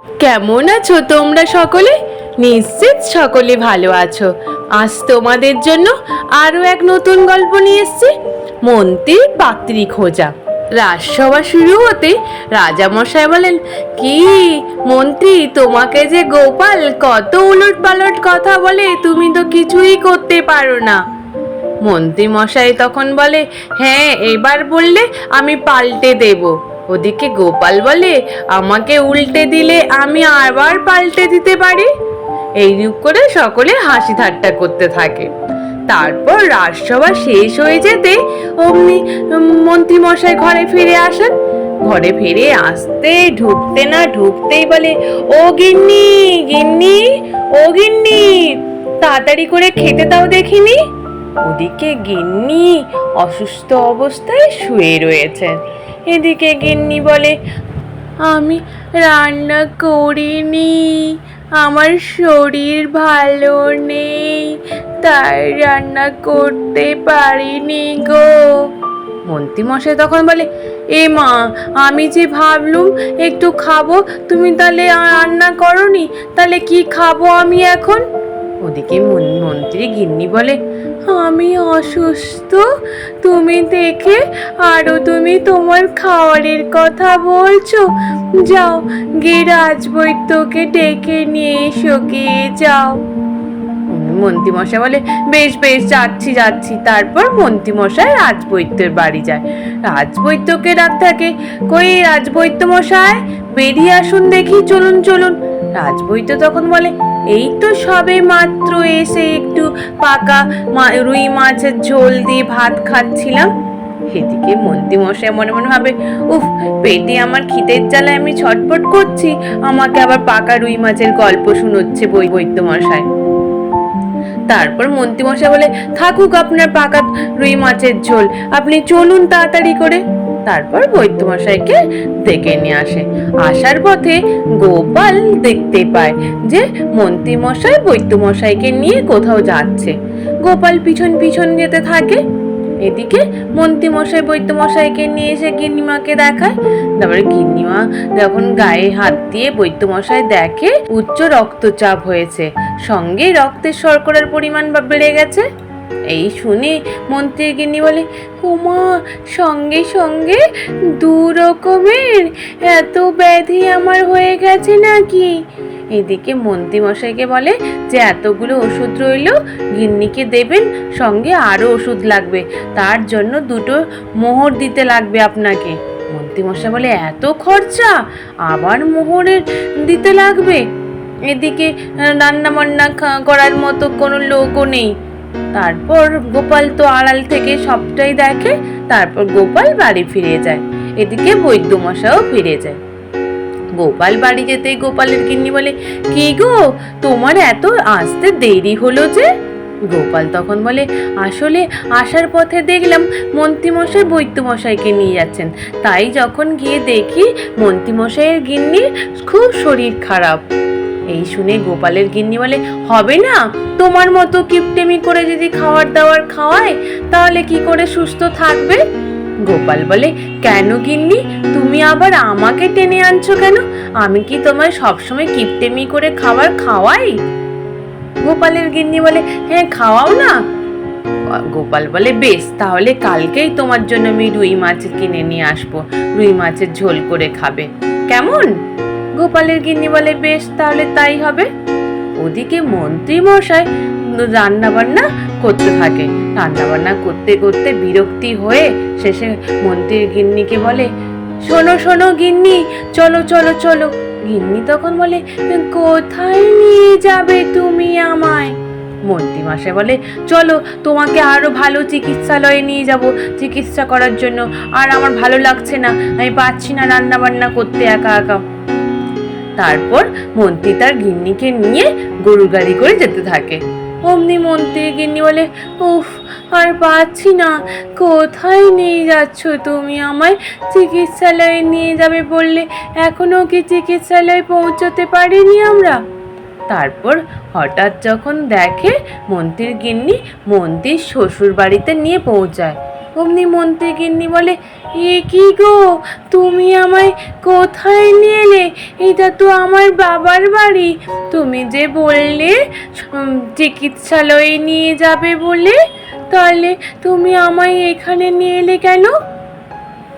কেমন আছো তোমরা সকলে? নিশ্চিত সকলে ভালো আছো। আজ তোমাদের জন্য আরো এক নতুন গল্প নিয়ে এসেছি, মন্ত্রীর পাত্রী খোঁজা। রাজসভা শুরু হতে রাজামশাই বলেন, কি মন্ত্রী, তোমাকে যে গোপাল কত উলট পালট কথা বলে, তুমি তো কিছুই করতে পারো না। মন্ত্রী মশাই তখন বলে, হ্যাঁ, এবার বললে আমি পাল্টে দেব। ওদিকে গোপাল বলে, আমাকে উল্টে দিলে আমি আবার পাল্টে দিতে পারি। এইরূপ করে সকলে হাসি ঠাট্টা করতে থাকে। তারপর রাজসভা শেষ হয়ে যেতে অমনি মন্ত্রী মশাই ঘরে ফিরে আসেন। ঘরে ফিরে আসতে ঢুকতে না ঢুকতেই বলে, ও গিন্নি, গিন্নি, ও গিন্নি, তাড়াতাড়ি করে খেতে দাও দেখিনি। ওদিকে গিন্নি অসুস্থ অবস্থায় শুয়ে রয়েছেন। এদিকে গিন্নি বলে, আমি রান্না করিনি, আমার শরীর ভালো নেই, তাই রান্না করতে পারিনি গো। মন্ত্রীমশাই তখন বলে, এ মা, আমি যে ভাবলুম একটু খাবো, তুমি তাহলে রান্না করনি, তাহলে কি খাবো আমি এখন? ওদিকে মন্ত্রী গিন্নি বলে, আমি অসুস্থ, তুমি দেখে আরো তুমি তোমার খাওয়ারের কথা বলছো, যাও গিয়ে রাজবৈদ্যকে ডেকে নিয়ে এসো, গিয়ে যাও। মন্ত্রীমশাই বলে, বেশ বেশ, যাচ্ছি যাচ্ছি। তারপর মন্ত্রীমশাই রাজবৈদ্যের বাড়ি যায়। রাজবৈদ্যকে ডাক থাকে, কই রাজবৈদ্য মশাই, বেরিয়ে আসুন দেখি, চলুন চলুন। রাজবৈদ্য তখন বলে, এই তো সবে মাত্র এসে একটু পাকা রুই মাছের ঝোল দিয়ে ভাত খাচ্ছিলাম। সেদিকে মন্ত্রীমশাই মনে মনে ভাবে, উফ, পেটে আমার খিদের জ্বালায় আমি ছটফট করছি, আমাকে আবার পাকা রুই মাছের গল্প শুনোচ্ছে বৈদ্য মশাই। তারপর মন্ত্রীমশাই বলে, থাকুক আপনার পাকা রুই মাছের ঝোল, আপনি চলুন তাড়াতাড়ি করে। তারপর বৈদ্যমশাইকে ডেকে নিয়ে আসে। আসার পথে গোপাল দেখতে পায় যে মন্ত্রীমশাই বৈদ্যমশাইকে নিয়ে কোথাও যাচ্ছে। গোপাল পিছন পিছন যেতে থাকে। এদিকে মন্ত্রীমশাই বৈদ্যমশাইকে নিয়ে এসে গিন্নিমাকে দেখায়। তারপরে গিন্নিমা যখন গায়ে হাত দিয়ে বৈদ্যমশাই দেখে উচ্চ রক্তচাপ হয়েছে, সঙ্গে রক্তের শর্করার পরিমাণ বেড়ে গেছে। এই শুনে মন্ত্রীর গিন্নি বলে, ওমা, সঙ্গে সঙ্গে 2 রকমের এত ব্যাধি আমার হয়ে গেছে নাকি? এদিকে মন্ত্রীমশাইকে বলে যে এতগুলো ওষুধ রইল, গিন্নিকে দেবেন, সঙ্গে আরো ওষুধ লাগবে, তার জন্য 2টো মোহর দিতে লাগবে আপনাকে। মন্ত্রীমশাই বলে, এত খরচা, আবার মোহরের দিতে লাগবে? এদিকে রান্না বান্না করার মতো কোনো লোকও নেই। তারপর গোপাল তো আড়াল থেকে সবটাই দেখে। তারপর গোপাল বাড়ি ফিরে যায়। এদিকে বৈদ্যমশাইও ফিরে যায়। গোপাল বাড়ি যেতেই গোপালের গিন্নি বলে, কি গো, তোমার এত আসতে দেরি হলো যে? গোপাল তখন বলে, আসলে আসার পথে দেখলাম মন্ত্রীমশাই বৈদ্যমশাইকে নিয়ে যাচ্ছেন, তাই যখন গিয়ে দেখি মন্ত্রীমশাইয়ের গিন্নির খুব শরীর খারাপ। এই শুনে গোপালের গিন্নি বলে, হবে না, তোমার মতো কিপটেমি করে যদি খাবার দাবার খাওয়ায় তাহলে কি করে সুস্থ থাকবে? গোপাল বলে, কেন গিন্নি, তুমি আবার আমাকে টেনে আনছো কেন? আমি কি তোমায় সবসময় কিপটেমি করে খাবার খাওয়াই? গোপালের গিন্নি বলে, হ্যাঁ, খাওয়াও না। গোপাল বলে, বেশ, তাহলে কালকেই তোমার জন্য আমি রুই মাছ কিনে নিয়ে আসবো, রুই মাছের ঝোল করে খাবে, কেমন? গোপালের গিন্নি বলে, বেশ, তাহলে তাই হবে। ওদিকে মন্ত্রী মশাই রান্না বান্না করতে থাকে। রান্না বান্না করতে করতে বিরক্তি হয়ে শেষে মন্ত্রীর গিন্নিকে বলে, শোনো শোনো গিন্নি, চলো চলো চলো। গিন্নি তখন বলে, কোথায় নিয়ে যাবে তুমি আমায়? মন্ত্রী মশাই বলে, চলো, তোমাকে আরো ভালো চিকিৎসালয়ে নিয়ে যাব চিকিৎসা করার জন্য, আর আমার ভালো লাগছে না, আমি পারছি না রান্না বান্না করতে একা একা। তারপর মন্ত্রী তার গিন্নিকে নিয়ে গরু গাড়ি করে যেতে থাকে। অমনি মন্ত্রী গিন্নি বলে, উফ, আর পাচ্ছি না, কোথায় নিয়ে যাচ্ছ তুমি আমায়? চিকিৎসালয়ে নিয়ে যাবে বললে, এখনো কি চিকিৎসালয়ে পৌঁছতে পারিনি আমরা? তারপর হঠাৎ যখন দেখে মন্ত্রীর গিন্নি মন্ত্রীর শ্বশুর বাড়িতে নিয়ে পৌঁছায়। অমনি মন্ত্রী গিন্নি বলে, এ কি গো, তুমি আমায় কোথায় নিয়ে এলে? এটা তো আমার বাবার বাড়ি। তুমি যে বললে চিকিৎসালয়ে নিয়ে যাবে বলে, তাহলে তুমি আমায় এখানে নিয়ে এলে কেন?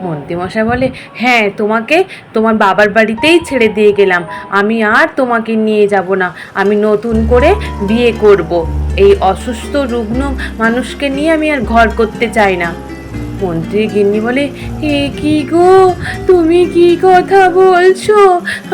মন্ত্রীমশাই বলে, হ্যাঁ, তোমাকে তোমার বাবার বাড়িতেই ছেড়ে দিয়ে গেলাম। আমি আর তোমাকে নিয়ে যাব না। আমি নতুন করে বিয়ে করব। এই অসুস্থ রুগ্ন মানুষকে নিয়ে আমি আর ঘর করতে চাই না। মন্ত্রী গিন্নি বলে, এ কি গো, তুমি কি কথা বলছো?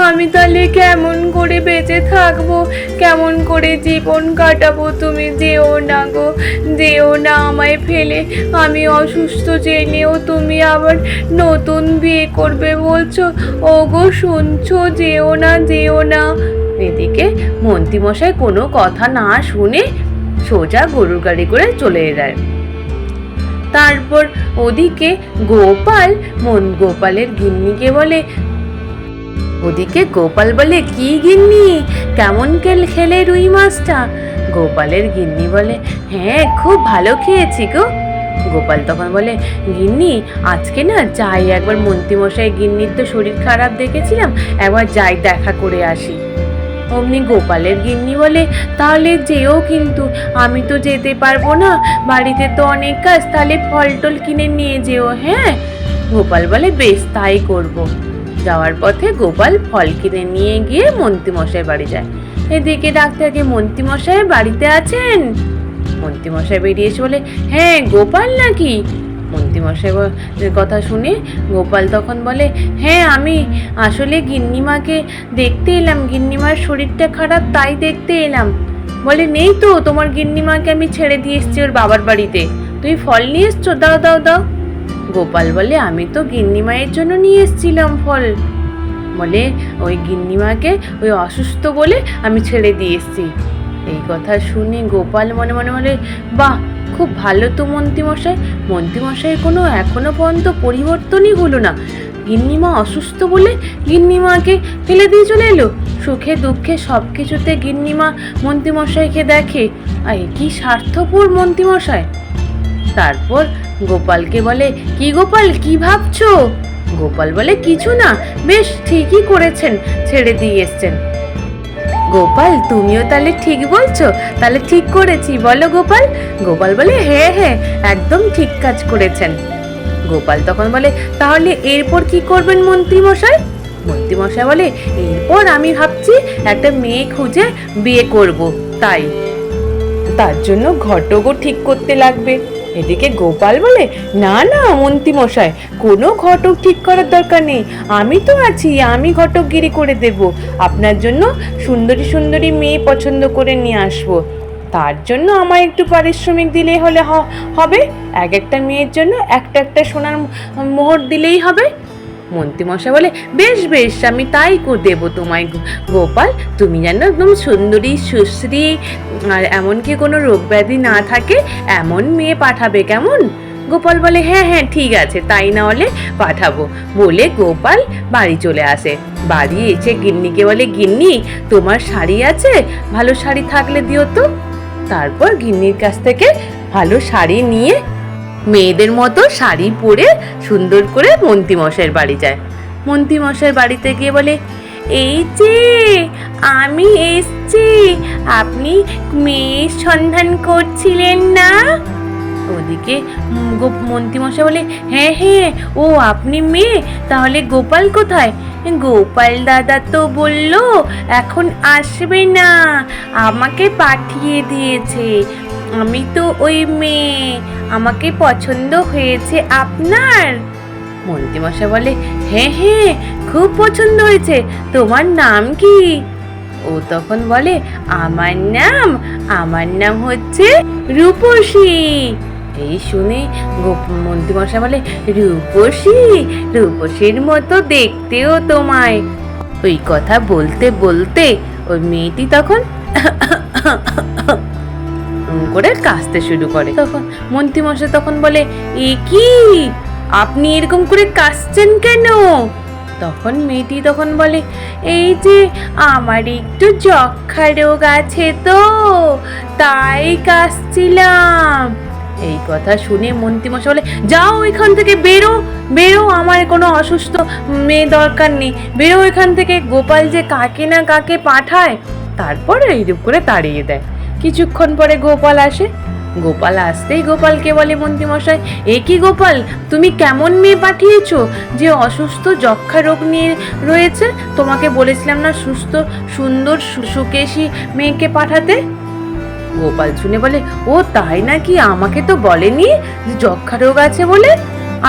আমি তাহলে কেমন করে বেঁচে থাকবো, কেমন করে জীবন কাটাবো? তুমি যেও না গো, যেও না আমায় ফেলে। আমি অসুস্থ জেনেও তুমি আবার নতুন বিয়ে করবে বলছো? ও গো, শুনছো? যেও না, যেও না। এদিকে মন্ত্রীমশাই কোনো কথা না শুনে সোজা গরুর গাড়ি করে চলে যায়। তারপর ওদিকে গোপালের গিন্নিকে বলে, কি গিন্নি, কেমন খেলে রুই মাছটা? গোপালের গিন্নি বলে, হ্যাঁ, খুব ভালো খেয়েছি গো। গোপাল তখন বলে, গিন্নি, আজকে না যাই, একবার মন্ত্রীমশাই গিন্নির তো শরীর খারাপ দেখেছিলাম, একবার যাই দেখা করে আসি। অমনি গোপালের গিন্নি বলে, তাহলে যেও, কিন্তু আমি তো যেতে পারবো না, বাড়িতে তো অনেক কাজ, তাহলে ফল টল কিনে নিয়ে যেও। হ্যাঁ। গোপাল বলে, বেশ, তাই করব। যাওয়ার পথে গোপাল ফল কিনে নিয়ে গিয়ে মন্ত্রীমশাই বাড়ি যায়। এদিকে ডাক্তারকে, মন্ত্রীমশাই বাড়িতে আছেন? মন্ত্রীমশাই বেরিয়ে এসে বলে, হ্যাঁ, গোপাল নাকি? মন্ত্রীমশাই কথা শুনে গোপাল তখন বলে, হ্যাঁ, আমি আসলে গিন্নিমাকে দেখতে এলাম, গিন্নিমার শরীরটা খারাপ, তাই দেখতে এলাম। বলে, নেই তো, তোমার গিন্নিমাকে আমি ছেড়ে দিয়ে এসছি ওর বাবার বাড়িতে। তুমি ফল নিয়ে এসছো? দাও দাও দাও। গোপাল বলে, আমি তো গিন্নিমায়ের জন্য নিয়ে এসছিলাম ফল। বলে, ওই গিন্নিমাকে ওই অসুস্থ বলে আমি ছেড়ে দিয়ে এসছি। এই কথা শুনে গোপাল মনে মনে বলে, বাহ, খুব ভালো তো মন্ত্রীমশাই কোনো এখনো পর্যন্ত পরিবর্তনই হলো না। গিন্নিমা অসুস্থ বলে গিন্নিমাকে ফেলে দিয়ে চলে এলো। সুখে দুঃখে সব কিছুতে গিন্নিমা মন্ত্রীমশাইকে দেখে। আর কি স্বার্থপর মন্ত্রীমশাই। তারপর গোপালকে বলে, কি গোপাল, কি ভাবছো? গোপাল বলে, কিছু না, বেশ ঠিকই করেছেন, ছেড়ে দিয়ে এসছেন। গোপাল, তুমিও তাহলে ঠিক বলছো? তাহলে ঠিক করেছি, বলো গোপাল। গোপাল বলে, হ্যাঁ হ্যাঁ, একদম ঠিক কাজ করেছেন। গোপাল তখন বলে, তাহলে এরপর কি করবেন মন্ত্রীমশাই? মন্ত্রীমশাই বলে, এরপর আমি ভাবছি একটা মেয়ে খুঁজে বিয়ে করব, তার জন্য ঘটকও ঠিক করতে লাগবে। এদিকে গোপাল বলে, না না মন্ত্রীমশাই, কোনো ঘটক ঠিক করার দরকার নেই, আমি তো আছি, আমি ঘটকগিরি করে দেব। আপনার জন্য সুন্দরী সুন্দরী মেয়ে পছন্দ করে নিয়ে আসবো। তার জন্য আমার একটু পারিশ্রমিক দিলেই হবে। একটা মেয়ের জন্য একটা একটা সোনার মোহর দিলেই হবে। মন্ত্রীমশাই বলে, বেশ বেশ, আমি তাই দেবো তোমায় গোপাল। তুমি যেন একদম সুন্দরী, সুশ্রী, আর এমনকি কোনো রোগ ব্যাধি না থাকে এমন মেয়ে পাঠাবে, কেমন? গোপাল বলে, হ্যাঁ হ্যাঁ, ঠিক আছে, তাই না হলে পাঠাবো। বলে গোপাল বাড়ি চলে আসে। বাড়ি এসে গিন্নিকে বলে, গিন্নি, তোমার শাড়ি আছে? ভালো শাড়ি থাকলে দিও তো। তারপর গিন্নির কাছ থেকে ভালো শাড়ি নিয়ে মেয়েদের মতো শাড়ি পরে সুন্দর করে মন্ত্রীমশাইয়ের বাড়ি যায়। মন্ত্রীমশাইয়ের বাড়িতে গিয়ে বলে, এই যে আমি এসছি, আপনি মেয়ের সন্ধান করছিলেন না? ওদিকে মন্ত্রীমশাই বলে, হ্যাঁ হ্যাঁ, ও আপনি মেয়ে, তাহলে গোপাল কোথায়? গোপাল দাদা তো বললো এখন আসবে না, আমাকে পাঠিয়ে দিয়েছে। আমি তো ওই মেয়ে, আমাকে পছন্দ হয়েছে আপনার? মন্ত্রীমশাই বলে, হ্যাঁ হ্যাঁ, খুব পছন্দ হয়েছে। তোমার নাম কি? ও তখন বলে, আমার নাম হচ্ছে রূপসী। এই শুনে মন্ত্রীমশাই বলে, রূপসীর মতো দেখতেও তোমায়। ওই কথা বলতে বলতে ওই মেয়েটি তখন করে কাশতে শুরু করে। তখন মন্ত্রীমশাই তখন বলে, এ কি, আপনি এরকম করে কাশছেন কেন? তখন মেয়েটি তখন বলে, এই যে আমার একটু যক্ষা রোগ আছে তো, তাই কাশছিলাম। এই কথা শুনে মন্ত্রীমশাই বলে, যাও এখান থেকে, বেরো বেরো, আমার কোনো অসুস্থ মেয়ে দরকার নেই, বেরো এখান থেকে। গোপাল যে কাকে না কাকে পাঠায়, তারপর এইরূপ করে তাড়িয়ে দেয়। কিছুক্ষণ পরে গোপাল আসে। গোপাল আসতেই গোপালকে বলে মন্ত্রীমশাই, এ কি গোপাল, তুমি কেমন মেয়ে পাঠিয়েছো যে অসুস্থ যক্ষা রোগ নিয়ে রয়েছে? তোমাকে বলেছিলাম না সুস্থ সুন্দর সুকেশী মেয়েকে পাঠাতে। গোপাল শুনে বলে, ও তাই নাকি, আমাকে তো বলেনি যে যক্ষা রোগ আছে বলে।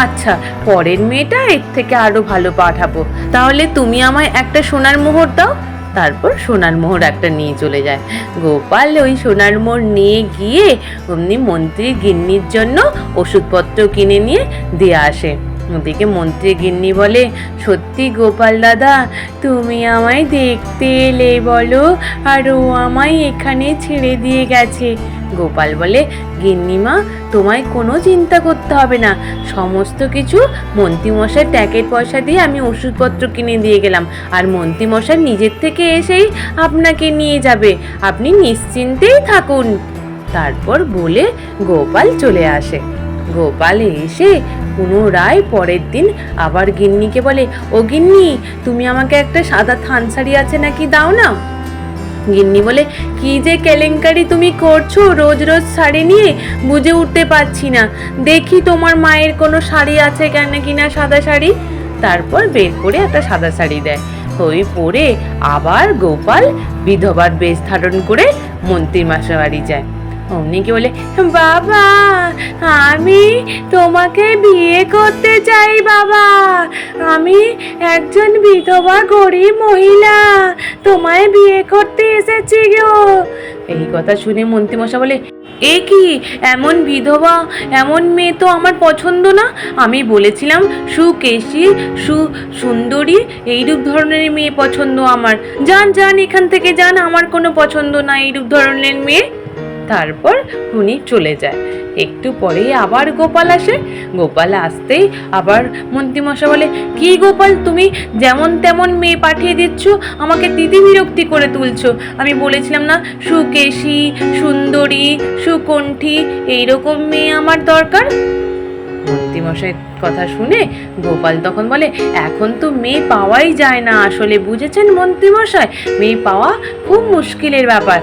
আচ্ছা, পরের মেয়েটা এর থেকে আরো ভালো পাঠাবো। তাহলে তুমি আমায় একটা সোনার মোহর দাও। তারপর সোনার মোহর একটা নিয়ে চলে যায়। গোপাল ওই সোনার মোহর নিয়ে গিয়ে অমনি মন্ত্রীর গিন্নির জন্য ওষুধপত্র কিনে নিয়ে দিয়ে আসে। ওদিকে মন্ত্রী গিন্নি বলে, সত্যি গোপাল দাদা, তুমি আমায় দেখতে এলে বলো, আর ও আমায় এখানে ছেড়ে দিয়ে গেছে। গোপাল বলে, গিন্নিমা, তোমায় কোনো চিন্তা করতে হবে না, সমস্ত কিছু মন্ত্রীমশাই ট্যাকের পয়সা দিয়ে আমি ওষুধপত্র কিনে দিয়ে গেলাম, আর মন্ত্রীমশাই নিজের থেকে এসেই আপনাকে নিয়ে যাবে, আপনি নিশ্চিন্তেই থাকুন। তারপর বলে গোপাল চলে আসে। গোপাল এসে পুনরায় পরের দিন আবার গিন্নিকে বলে, ও গিন্নি, তুমি আমাকে একটা সাদা থান শাড়ি আছে নাকি, দাও না। গিন্নি বলে, কি যে কেলেঙ্কারি তুমি করছো রোজ রোজ শাড়ি নিয়ে, বুঝে উঠতে পারছি না, দেখি তোমার মায়ের কোনো শাড়ি আছে কেন কিনা সাদা শাড়ি। তারপর বের করে একটা সাদা শাড়ি দেয়। ওই পরে আবার গোপাল বিধবার বেশ ধারণ করে মন্ত্রীর মাসের বাড়ি যায়। অমনি কি বলে, বাবা, আমি তোমাকে বিয়ে করতে চাই বাবা, আমি একজন বিধবা গরিব মহিলা, তোমায় বিয়ে করতে এসেছি গো। এই কথা শুনে মন্ত্রীমশাই বলে, এ কি, এমন বিধবা এমন মেয়ে তো আমার পছন্দ না, আমি বলেছিলাম সুকেশী সুন্দরী এইরূপ ধরনের মেয়ে পছন্দ আমার। যান যান এখান থেকে যান, আমার কোনো পছন্দ না এইরূপ ধরনের মেয়ে। তারপর উনি চলে যায়। একটু পরেই আবার গোপাল আসে। গোপাল আসতেই আবার মন্ত্রীমশাই বলে, কি গোপাল, তুমি যেমন তেমন মেয়ে পাঠিয়ে দিচ্ছ, আমাকে দিদি বিরক্তি করে তুলছো। আমি বলেছিলাম না সুকেশী সুন্দরী সুকণ্ঠী এইরকম মেয়ে আমার দরকার। মন্ত্রীমশাই কথা শুনে গোপাল তখন বলে, এখন তো মেয়ে পাওয়াই যায় না, আসলে বুঝেছেন মন্ত্রীমশাই, মেয়ে পাওয়া খুব মুশকিলের ব্যাপার।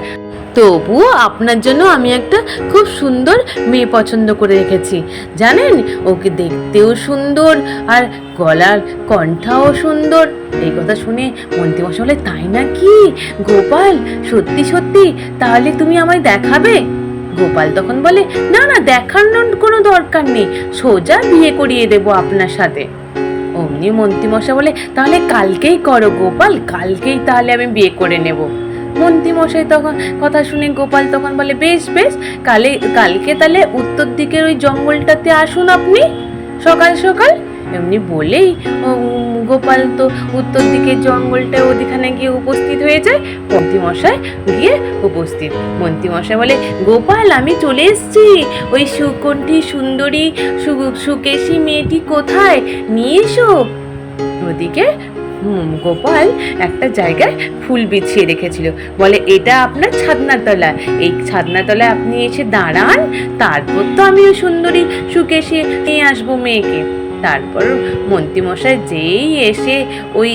তবুও আপনার জন্য আমি একটা খুব সুন্দর মেয়ে পছন্দ করে রেখেছি, জানেন, ওকে দেখতেও সুন্দর আর গলার কণ্ঠাও সুন্দর। এই কথা শুনে মন্ত্রীমশাই বলে, তাই নাকি গোপাল, সত্যি সত্যি, তাহলে তুমি আমায় দেখাবে? গোপাল তখন বলে, না না, দেখানোর কোনো দরকার নেই, সোজা বিয়ে করিয়ে দেবো আপনার সাথে। অমনি মন্ত্রীমশাই বলে, তাহলে কালকেই করো গোপাল, কালকেই তাহলে আমি বিয়ে করে নেব। মন্ত্রীমশাই তখন কথা শুনে গোপাল তখন বলে, বেশ বেশ, কালকে তাহলে উত্তর দিকের ওই জঙ্গলটাতে আসুন আপনি সকাল সকাল। এমনি বলেই গোপাল তো উত্তর দিকের জঙ্গলটায় ওদিখানে গিয়ে উপস্থিত হয়ে যায়। মন্ত্রীমশাই গিয়ে উপস্থিত। মন্ত্রীমশাই বলে, গোপাল, আমি চলে এসেছি, ওই সুকণ্ঠী সুন্দরী সুকেশী মেয়েটি কোথায়, নিয়ে এসো। ওদিকে গোপাল একটা জায়গায় ফুল বিছিয়ে রেখেছিল, বলে, এটা আপনার ছাদনাতলা, এই ছাদনাতলায় আপনি এসে দাঁড়ান, তারপর তো আমি ওই সুন্দরী সুকেশী নিয়ে আসবো মেয়েকে। তারপর মন্ত্রীমশাই যেই এসে ওই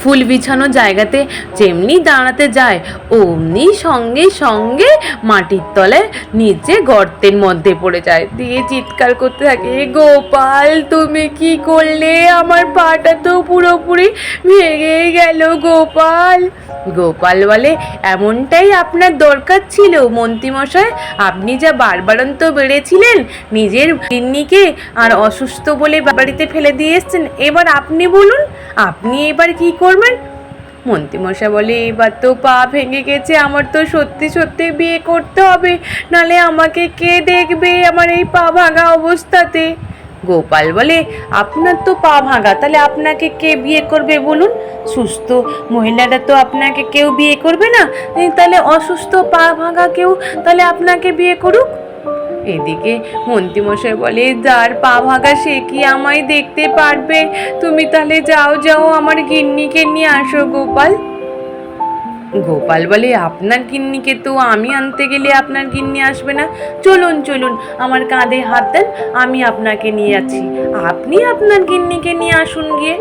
ফুল বিছানো জায়গাতে যেমনি দাঁড়াতে যায়, অমনি সঙ্গে সঙ্গে মাটির তলায় নিচে গর্তের মধ্যে পড়ে যায়, দিয়ে চিৎকার করতে থাকে, গোপাল, তুমি কি করলে, আমার পাটা তো পুরোপুরি ভেঙে গেল গোপাল। গোপাল বলে, এমনটাই আপনার দরকার ছিল মন্ত্রীমশাই, আপনি যা বারবারন্ত বেড়েছিলেন নিজের গিন্নিকে, আর অসুস্থ বলে বাড়িতে ফেলে দিয়ে এসছেন, এবার আপনি বলুন, আপনি এবার কি করবেন? মন্ত্রীমশাই বলে, এবার তো পা ভেঙে গেছে, আমার তো সত্যি সত্যি বিয়ে করতে হবে, নালে আমাকে কে দেখবে আমার এই পা ভাঙা অবস্থাতে। গোপাল বলে, আপনার তো পা ভাঙা, তাহলে আপনাকে কে বিয়ে করবে বলুন? সুস্থ মহিলারা তো আপনাকে কেউ বিয়ে করবে না, তাহলে অসুস্থ পা ভাঙা কেউ তাহলে আপনাকে বিয়ে করুক। এদিকে মন্ত্রীমশাই বলে, যার পা ভাঙা সে কি আমায় দেখতে পারবে, তুমি তাহলে যাও যাও আমার গিন্নিকে নিয়ে আসো গোপাল। গোপাল বলে, আপনার গিন্নিকে তো আমি আনতে গেলে আপনার গিন্নি আসবে না, চলুন চলুন আমার কাঁধে হাত দেন, আমি আপনাকে নিয়ে যাচ্ছি, আপনি আপনার গিন্নিকে নিয়ে আসুন গিয়ে।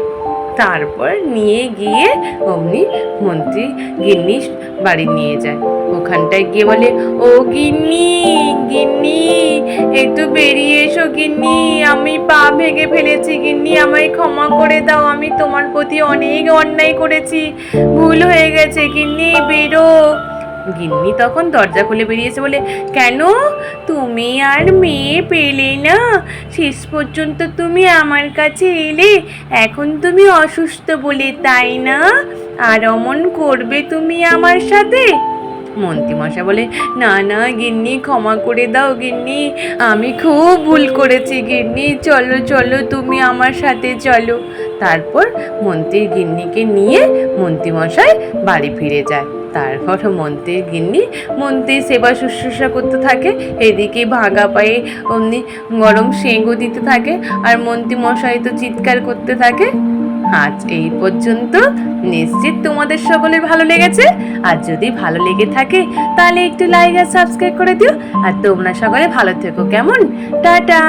তারপর নিয়ে গিয়ে অমনি মন্ত্রী গিন্নি বাড়ি নিয়ে যায়। ওখানটায় গিয়ে বলে, ও গিন্নি, গিন্নি একটু বেরিয়ে এসো গিন্নি, আমি পা ভেঙে ফেলেছি গিন্নি, আমায় ক্ষমা করে দাও, আমি তোমার প্রতি অনেক অন্যায় করেছি, ভুল হয়ে গেছে গিন্নি, বেরো। গিন্নি তখন দরজা খুলে বেরিয়েছে, বলে, কেন তুমি আর মেয়ে পেলে না? শেষ পর্যন্ত তুমি আমার কাছে এলে, এখন তুমি অসুস্থ বলে, তাই না? আর অমন করবে তুমি আমার সাথে? মন্ত্রীমশাই বলে, না না গিন্নি, ক্ষমা করে দাও গিন্নি, আমি খুব ভুল করেছি গিন্নি, চলো চলো তুমি আমার সাথে চলো। তারপর মন্ত্রীর গিন্নিকে নিয়ে মন্ত্রীমশাই বাড়ি ফিরে যায়। তারপর মন্ত্রীর গিন্নি মন্ত্রীর সেবা শুশ্রূষা করতে থাকে, এদিকে ভাঙা পায়ে অমনি গরম সেঁকও দিতে থাকে, আর মন্ত্রীমশাই তো চিৎকার করতে থাকে। আজ এই পর্যন্ত। নিশ্চিত তোমাদের সকলের ভালো লেগেছে। আর যদি ভালো লেগে থাকে তাহলে একটু লাইক আর সাবস্ক্রাইব করে দিও। আর তোমরা সকলে ভালো থেকো, কেমন? টাটা।